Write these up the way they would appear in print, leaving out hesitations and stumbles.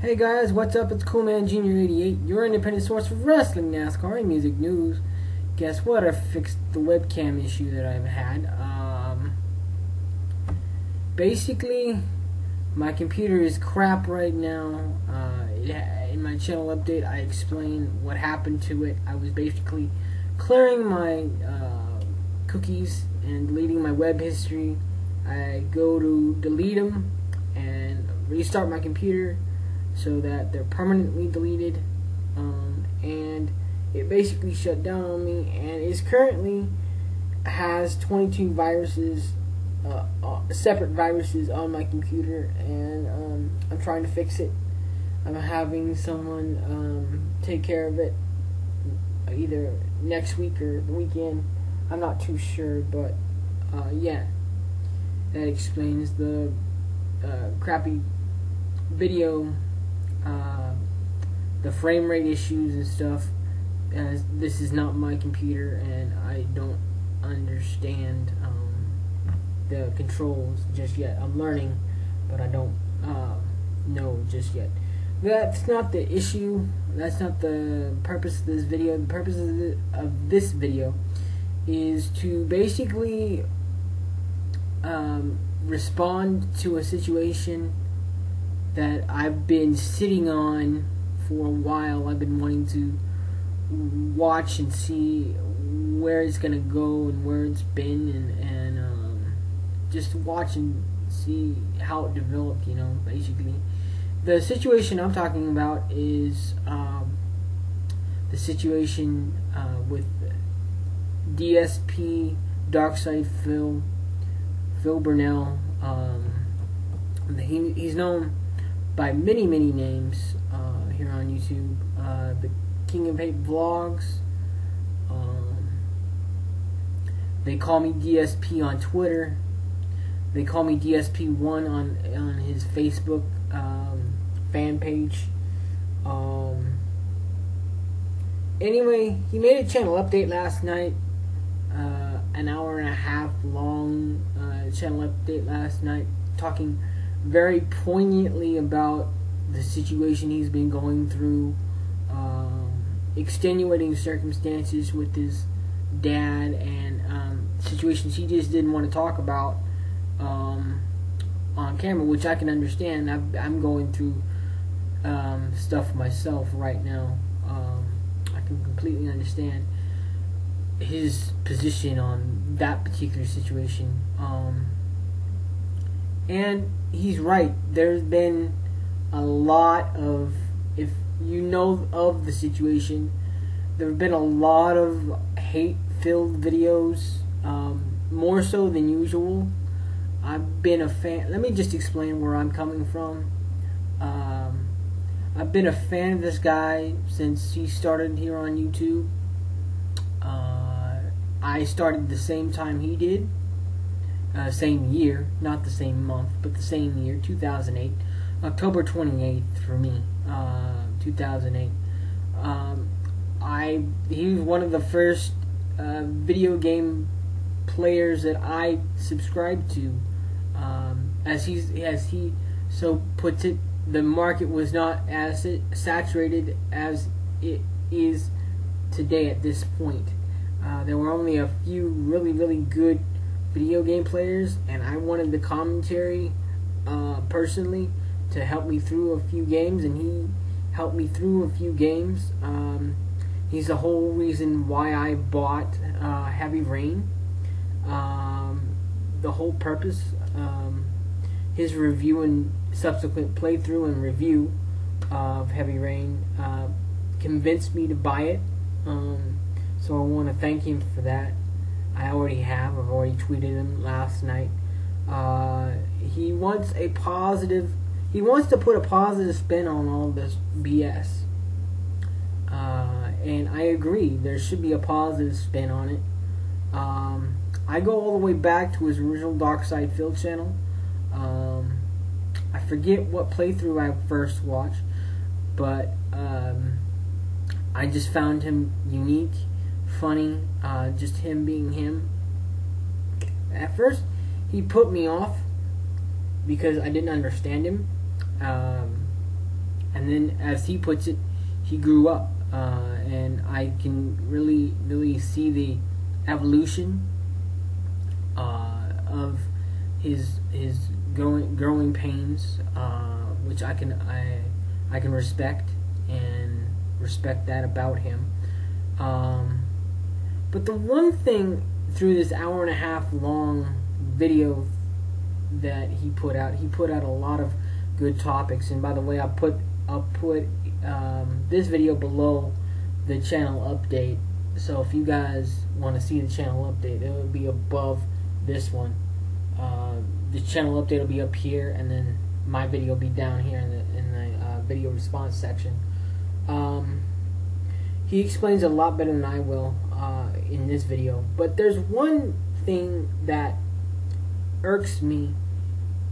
Hey guys, what's up? It's Coolman Junior 88, your independent source for wrestling, NASCAR, and music news. Guess what? I fixed the webcam issue that I've had. Basically, my computer is crap right now. In my channel update, I explain what happened to it. I was basically clearing my cookies and deleting my web history. I go to delete them and restart my computer so that they're permanently deleted, and it basically shut down on me, and it currently has 22 viruses, separate viruses on my computer, and I'm trying to fix it. I'm having someone take care of it either next week or the weekend. I'm not too sure, but yeah, that explains the crappy video, the frame rate issues and stuff, as this is not my computer and I don't understand the controls just yet. I'm learning, but I don't know just yet. That's not the issue. That's not the purpose of this video. The purpose of this video is to basically respond to a situation that I've been sitting on for a while. I've been wanting to watch and see where it's gonna go and where it's been, and just watch and see how it developed. Basically, the situation I'm talking about is the situation with DSP Darkside Phil Burnell. He's known by many names here on YouTube. The King of Hate Vlogs. They call me DSP on Twitter. They call me DSP1 on his Facebook fan page. Anyway, he made a channel update last night. An hour and a half long channel update last night, talking very poignantly about the situation he's been going through, extenuating circumstances with his dad, and situations he just didn't want to talk about on camera, which I can understand. I'm going through stuff myself right now. I can completely understand his position on that particular situation, and he's right. There's been a lot of, if you know of the situation, there have been a lot of hate-filled videos, more so than usual. I've been a fan. Let me just explain where I'm coming from. I've been a fan of this guy since he started here on YouTube. I started the same time he did, same year, not the same month, but the same year, 2008, October 28th for me, 2008. He was one of the first video game players that I subscribed to. As he so puts it, the market was not as saturated as it is today at this point. There were only a few really good video game players, and I wanted the commentary personally to help me through a few games, and he helped me through a few games. He's the whole reason why I bought Heavy Rain. The whole purpose, his review and subsequent playthrough and review of Heavy Rain convinced me to buy it. So I want to thank him for that. I already have. I've already tweeted him last night. He wants a positive. He wants to put a positive spin on all this BS. And I agree. There should be a positive spin on it. I go all the way back to his original Darkside Phil channel. I forget what playthrough I first watched, but I just found him unique, funny, just him being him. At first, he put me off because I didn't understand him. and then, as he puts it, he grew up, and I can really see the evolution of his growing pains, which I can respect that about him. But the one thing through this hour and a half long video that he put out a lot of good topics. And by the way, I'll put this video below the channel update. So if you guys want to see the channel update, it will be above this one. The channel update will be up here, and then my video will be down here in the video response section. He explains a lot better than I will in this video. But there's one thing that irks me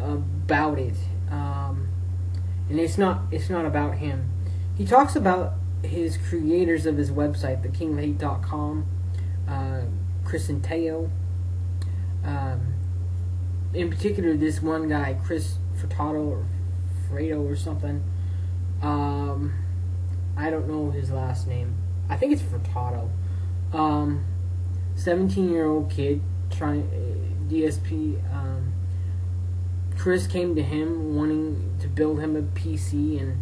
about it, and it's not about him. He talks about his creators of his website, thekingofhate.com, Chris and Teo. In particular, this one guy, Chris Furtado or Fredo or something. I don't know his last name. I think it's Furtado. 17-year-old kid trying DSP. Chris came to him wanting to build him a PC and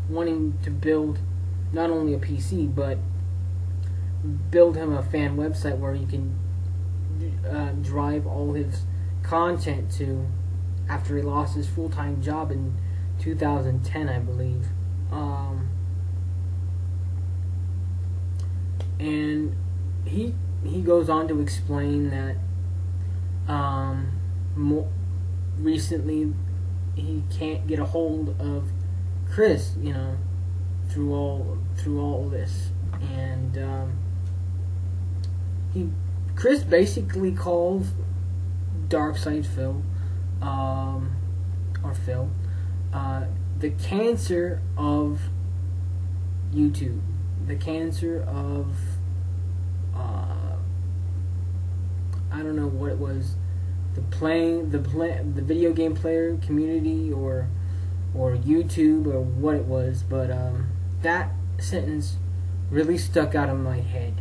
wanting to build not only a PC but build him a fan website where he can drive all his content to after he lost his full-time job in 2010, I believe. And he goes on to explain that recently he can't get a hold of Chris, through all this, and Chris basically calls Darkside Phil, or Phil, the cancer of YouTube, the cancer of I don't know what it was, the video game player community or YouTube or what it was, but that sentence really stuck out in my head.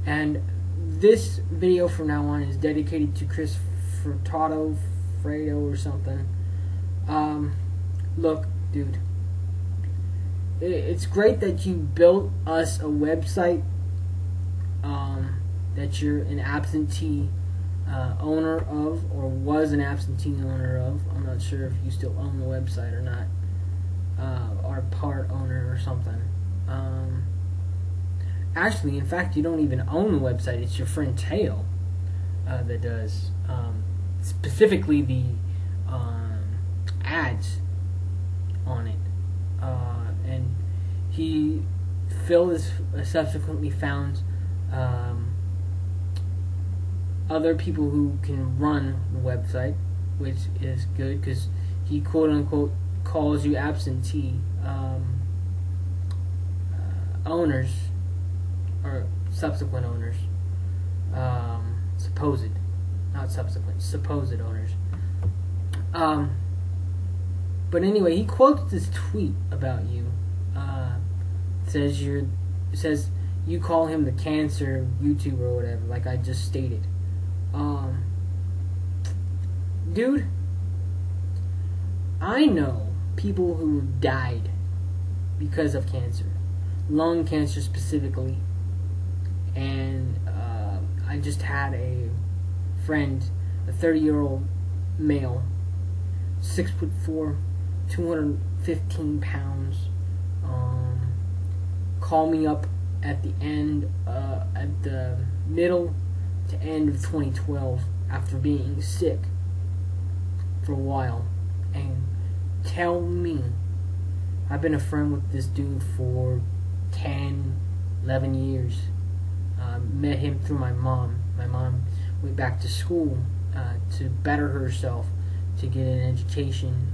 And this video from now on is dedicated to Chris Furtado, Fredo or something. Look, dude, it's great that you built us a website that you're an absentee owner of, or was an absentee owner of. I'm not sure if you still own the website or not, or part owner or something. Actually, in fact, you don't even own the website. It's your friend Teo that does, specifically the ads on it. And Phil has subsequently found other people who can run the website, which is good because he quote-unquote calls you absentee owners, or subsequent owners, supposed owners. But anyway, he quotes this tweet about you. Says you call him the cancer YouTuber or whatever, like I just stated. Dude, I know people who died because of cancer, lung cancer specifically, and I just had a friend, a 30-year-old male, 6'4", 215 pounds, call me up at the middle to end of 2012 after being sick for a while and tell me, I've been a friend with this dude for 10, 11 years. Met him through my mom. My mom went back to school to better herself, to get an education,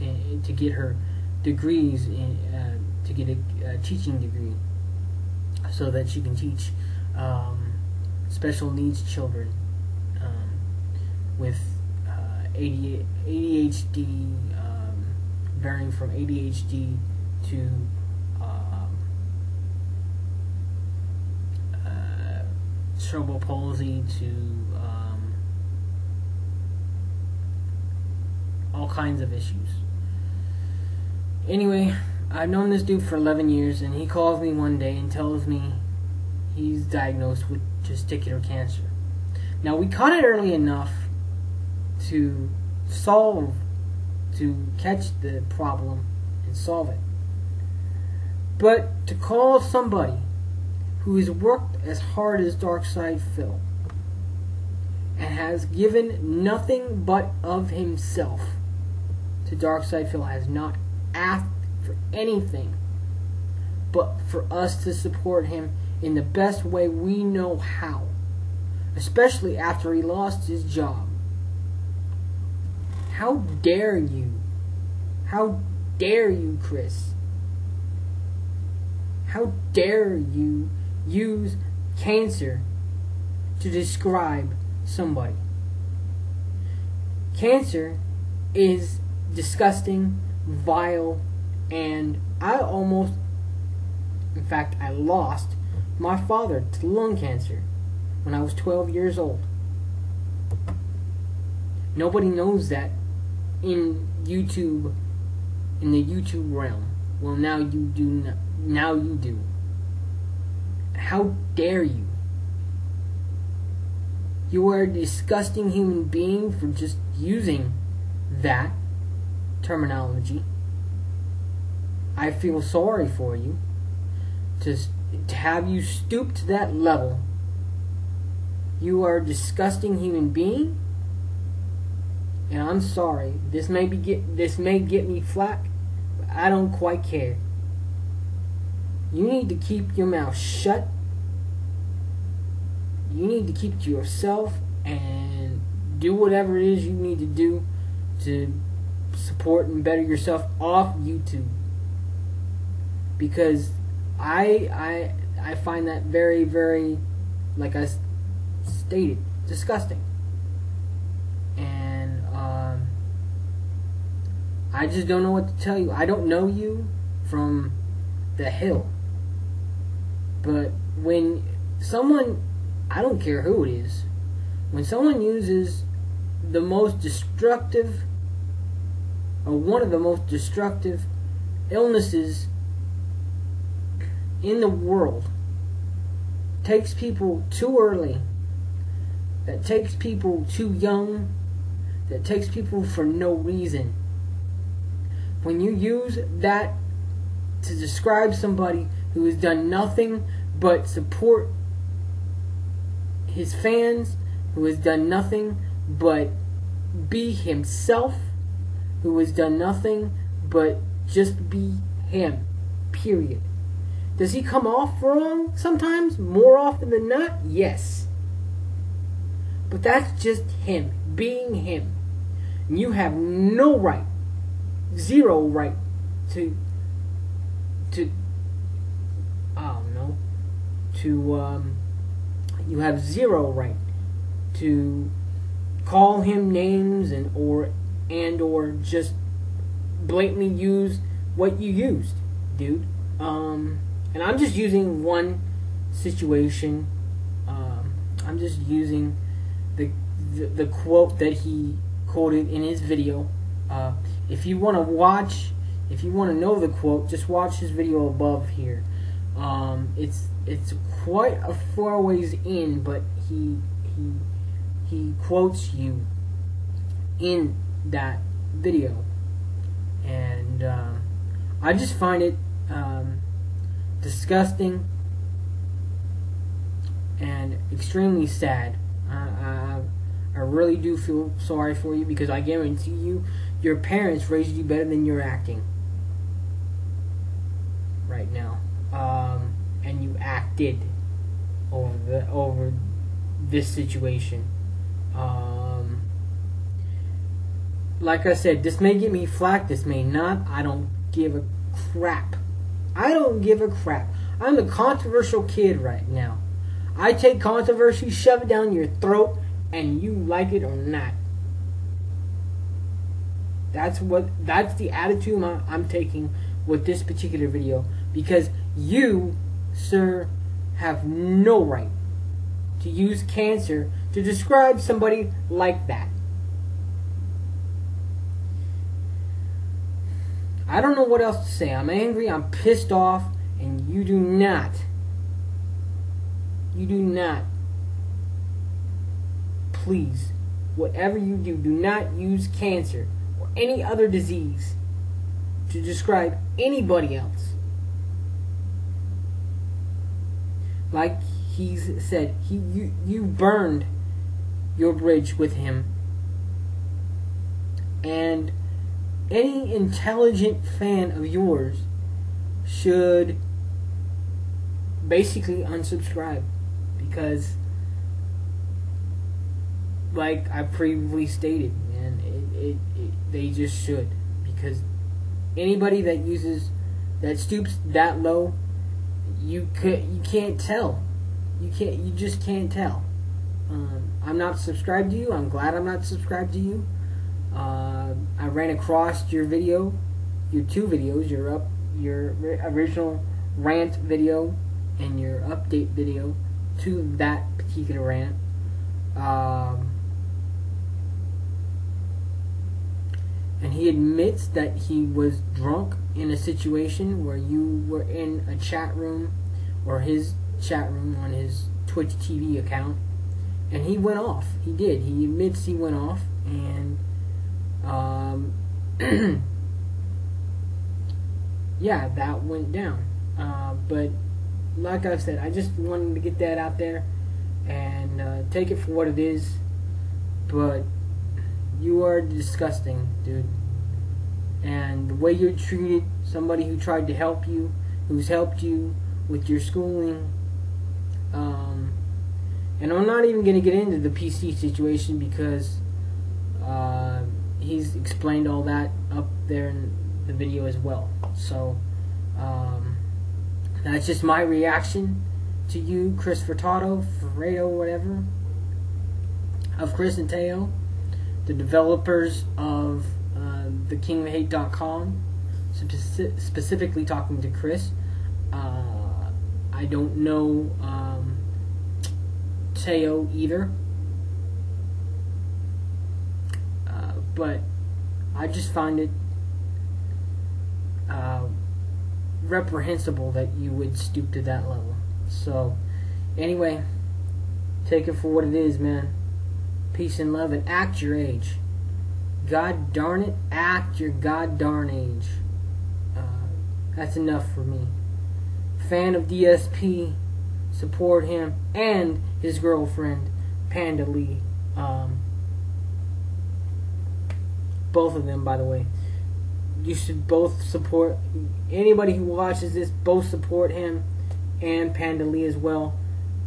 and to get her degrees, to get a teaching degree, so that she can teach special needs children with ADHD, varying from ADHD to cerebral palsy to all kinds of issues. Anyway, I've known this dude for 11 years, and he calls me one day and tells me he's diagnosed with testicular cancer. Now, we caught it early enough to catch the problem and solve it. But to call somebody who has worked as hard as Darkside Phil and has given nothing but of himself to Darkside Phil, has not asked for anything but for us to support him in the best way we know how, especially after he lost his job. How dare you? How dare you, Chris? How dare you use cancer to describe somebody? Cancer is disgusting, vile, and I lost my father to lung cancer when I was 12 years old. Nobody knows that in the YouTube realm. Well, now you do. Now you do. How dare you? You are a disgusting human being for just using that terminology. I feel sorry for you to have you stoop to that level. You are a disgusting human being, and I'm sorry. This may get me flack, but I don't quite care. You need to keep your mouth shut. You need to keep to yourself and do whatever it is you need to do to support and better yourself off YouTube. Because I find that very, very, like I stated, disgusting. And I just don't know what to tell you. I don't know you from the hill. But when someone, I don't care who it is, when someone uses the most destructive, or one of the most destructive illnesses in the world, takes people too early, that takes people too young, that takes people for no reason. When you use that to describe somebody who has done nothing but support his fans, who has done nothing but be himself, who has done nothing but just be him, period. Does he come off wrong sometimes? More often than not? Yes. But that's just him, being him. And you have no right, zero right to you have zero right to call him names and or just blatantly use what you used, dude. And I'm just using one situation. I'm just using the quote that he quoted in his video. If you want to know the quote, just watch his video above here. It's quite a far ways in, but he quotes you in that video, and I just find it disgusting and extremely sad. I really do feel sorry for you, because I guarantee you, your parents raised you better than you're acting right now. And you acted over this situation. Like I said, this may get me flack, this may not. I don't give a crap. I don't give a crap. I'm the controversial kid right now. I take controversy, shove it down your throat, and you like it or not. That's the attitude I'm taking with this particular video, because you, sir, have no right to use cancer to describe somebody like that. I don't know what else to say. I'm angry, I'm pissed off, and you do not, please, whatever you do, do not use cancer or any other disease to describe anybody else. Like he's said, you burned your bridge with him, and any intelligent fan of yours should basically unsubscribe, because, like I previously stated, man, they just should, because anybody that stoops that low, you can't tell. You just can't tell. I'm not subscribed to you. I'm glad I'm not subscribed to you. I ran across your video, your two videos, your original rant video and your update video to that particular rant. And he admits that he was drunk in a situation where you were in a chat room, or his chat room on his Twitch TV account, and he went off. He did. He admits he went off, and yeah, that went down. But like I said, I just wanted to get that out there and take it for what it is. But you are disgusting, dude. And the way you treated somebody who tried to help you, who's helped you with your schooling, and I'm not even going to get into the PC situation, because he's explained all that up there in the video as well. So that's just my reaction to you, Chris Furtado, Fredo, whatever, of Chris and Teo, the developers of thekingofhate.com, specifically talking to Chris. I don't know Teo either, but I just find it reprehensible that you would stoop to that level. So anyway, take it for what it is, man. Peace and love, and act your age. God darn it, act your god darn age. That's enough for me. Fan of DSP, support him and his girlfriend, Panda Lee. Both of them, by the way. You should both support, anybody who watches this, both support him and Panda Lee as well.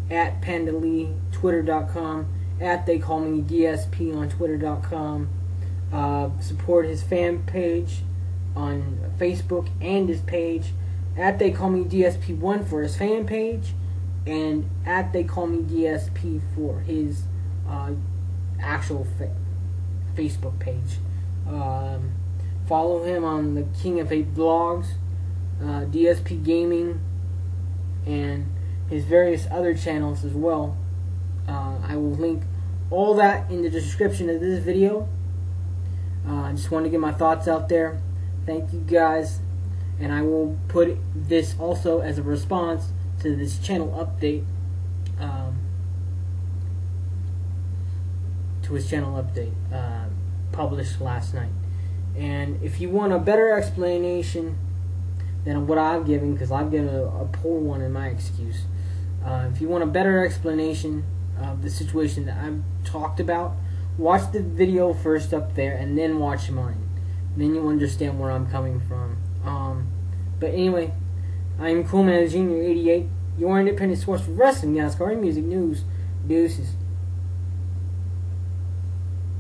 At Panda Lee, Twitter.com. At They Call Me DSP on Twitter.com. Support his fan page on Facebook and his page. At They Call Me DSP1 for his fan page, and at They Call Me DSP for his actual Facebook page. Follow him on the King of Hate vlogs, DSP Gaming, and his various other channels as well. I will link all that in the description of this video. I just wanted to get my thoughts out there. Thank you guys, and I will put this also as a response to this channel update, published last night. And if you want a better explanation than what I've given, because I've given a poor one in my excuse, if you want a better explanation of the situation that I've talked about, watch the video first up there and then watch mine. Then you'll understand where I'm coming from. But anyway, I am Coolman Jr. 88, your independent source for wrestling, NASCAR, and music news. Deuces.